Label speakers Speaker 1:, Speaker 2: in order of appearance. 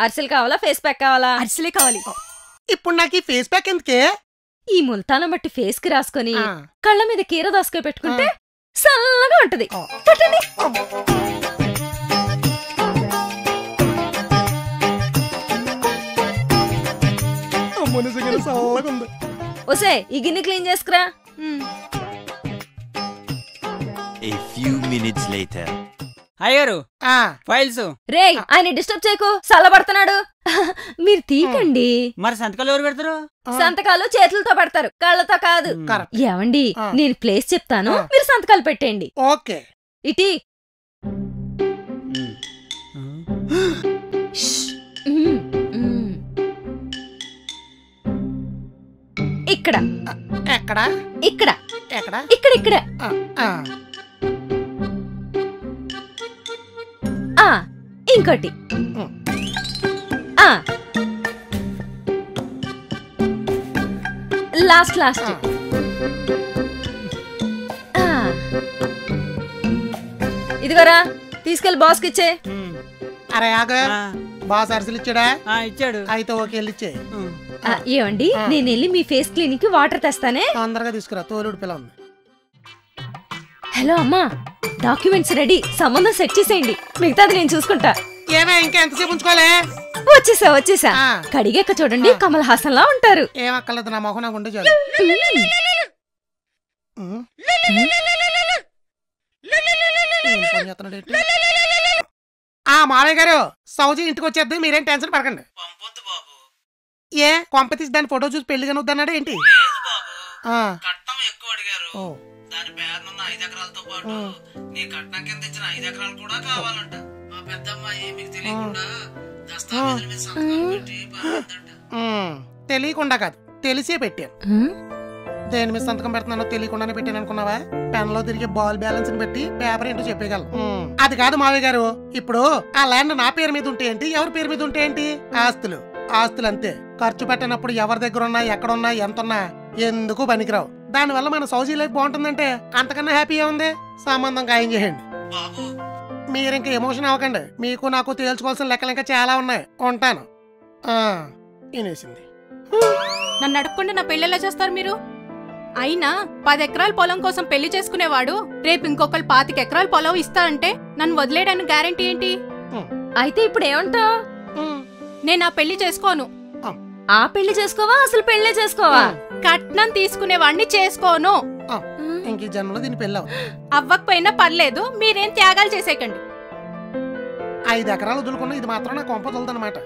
Speaker 1: అరిసెలు కావాలా face pack కావాలా?
Speaker 2: అరిసెలే కావాలి.
Speaker 3: ఇప్పుడు నాకు ఈ ఫేస్ ప్యాక్ ఎందుకే?
Speaker 1: ఈ ముల్తానం బట్టి ఫేస్ కి రాసుకొని కళ్ళ మీద కీర దాసుకొని పెట్టుకుంటే చల్లగా ఉంటది. పట్టండి. ఒసే ఈ గిన్నె క్లీన్ చేసుకురా.
Speaker 4: A few minutes later.
Speaker 5: అయ్యారు ఫైల్స్
Speaker 1: రేయ్ ఆయన డిస్టర్బ్ చేయకు, చల్లబడుతున్నాడు. మీరు తీకండి.
Speaker 5: మరి సంతకాలు ఎవరు పెడతారు?
Speaker 1: సంతకాలు చేతులతో పెడతారు, కళ్ళతో కాదు. ఏమండి నేను ప్లేస్ చెప్తాను, మీరు సంతకాలు పెట్టండి.
Speaker 3: ఓకే.
Speaker 1: ఇటీ ఇక్కడ
Speaker 3: ఎక్కడ
Speaker 1: ఇక్కడ
Speaker 3: ఎక్కడ
Speaker 1: ఇక్కడ ఇక్కడ ఇంకోటి లాస్ట్ లాస్ట్ ఇదిగోరా తీసుకెళ్ళి బాస్కి ఇచ్చే.
Speaker 3: అరే ఆగ, బాస్ అరిసెలు ఇచ్చాడా?
Speaker 5: ఇచ్చాడు.
Speaker 3: అయితే ఓకే వెళ్ళిచ్చే.
Speaker 1: ఏమండి నేను వెళ్ళి మీ ఫేస్ క్లీనిక్ కి వాటర్ తెస్తానే.
Speaker 3: తొందరగా తీసుకురా, తోలుడు పిల్ల ఉంది.
Speaker 1: హలో అమ్మా, డాక్యుమెంట్స్ రెడీ, సంబంధం సెట్ చేసేయండి, మిగతాది నేను చూసుకుంటా.
Speaker 3: ఏమే ఇంకా ఎంతసేపు ఉంచుకోలే?
Speaker 1: వచ్చేసా. కడిగాక చూడండి కమల్ హాసన్ లా ఉంటారు.
Speaker 3: ఏమక్కర్లేదు, నా మొహం నాకు ఉండే చాలు. మావయ్య గారు, సౌజీ ఇంటికి వచ్చేద్ది, మీరేం టెన్షన్ పడకండి. ఏ కొంప తీసి దాని ఫోటో చూసి పెళ్లి కనుద్దన్నాడు ఏంటి?
Speaker 6: దాని పేరునున్న 5 ఎకరాలతో పాటు నీ కట్నం కింద ఇచ్చిన 5 ఎకరాలు కూడా కావాలంట. మా పెద్దమ్మాయి మీకు తెలియకుండా దస్తావేజుల మీద సంతకాలు పెట్టి పారిందంట.
Speaker 3: తెలియకుండా కాదు, తెలిసే పెట్టాను. దేని మీద సంతకం పెడుతున్నానో తెలియకుండానే పెట్టాను అనుకున్నావా? పెన్ లో తిరిగి బాల్ బ్యాలెన్స్ పెట్టి పేపర్ ఏంటో చెప్పగలను. అది కాదు మావయ్య గారు, ఇప్పుడు ఆ ల్యాండ్ నా పేరు మీద ఉంటే ఏంటి, ఎవరి పేరు మీద ఉంటే ఏంటి? ఆస్తులు అంతే. ఖర్చు పెట్టినప్పుడు ఎవరి దగ్గర ఉన్నా, ఎక్కడున్నా, ఎంతున్నా ఎందుకు పనికిరావు. దానివల్ల మన సౌజీ లైఫ్ బాగుంటుందంటే అంతకన్నా హ్యాపీ ఉంది. సంబంధం ఖాయం చేయండి. మీరింక ఎమోషన్ అవ్వకండి, మీకు నాకు తేల్చుకోవాల్సిన లెక్కలు ఇంకా చాలా ఉన్నాయి. ఉంటాను. వినేసింది.
Speaker 2: నన్ను అడగకుండా నా పెళ్ళెలా చేస్తారు మీరు? అయినా 10 ఎకరాల పొలం కోసం పెళ్లి చేసుకునేవాడు రేపు ఇంకొకరు 25 ఎకరాల పొలం ఇస్తా అంటే నన్ను వదిలేయడానికి గ్యారెంటీ ఏంటి?
Speaker 1: అయితే ఇప్పుడు ఏమంటావు?
Speaker 2: నేను ఆ పెళ్లి చేసుకోను.
Speaker 1: ఆ పెళ్లి చేసుకోవా, అసలు పెళ్లే చేసుకోవా?
Speaker 2: కట్నం తీసుకునేవాడిని చేసుకోను.
Speaker 3: ఇంక జన్మలో దీని పెళ్ళి
Speaker 2: అవ్వకపోయినా పర్లేదు, మీరేం త్యాగాలు చేసేకండి.
Speaker 3: 5 ఎకరాలు వదులుకున్నా ఇది మాత్రం నా కొంప తొలదనమాట.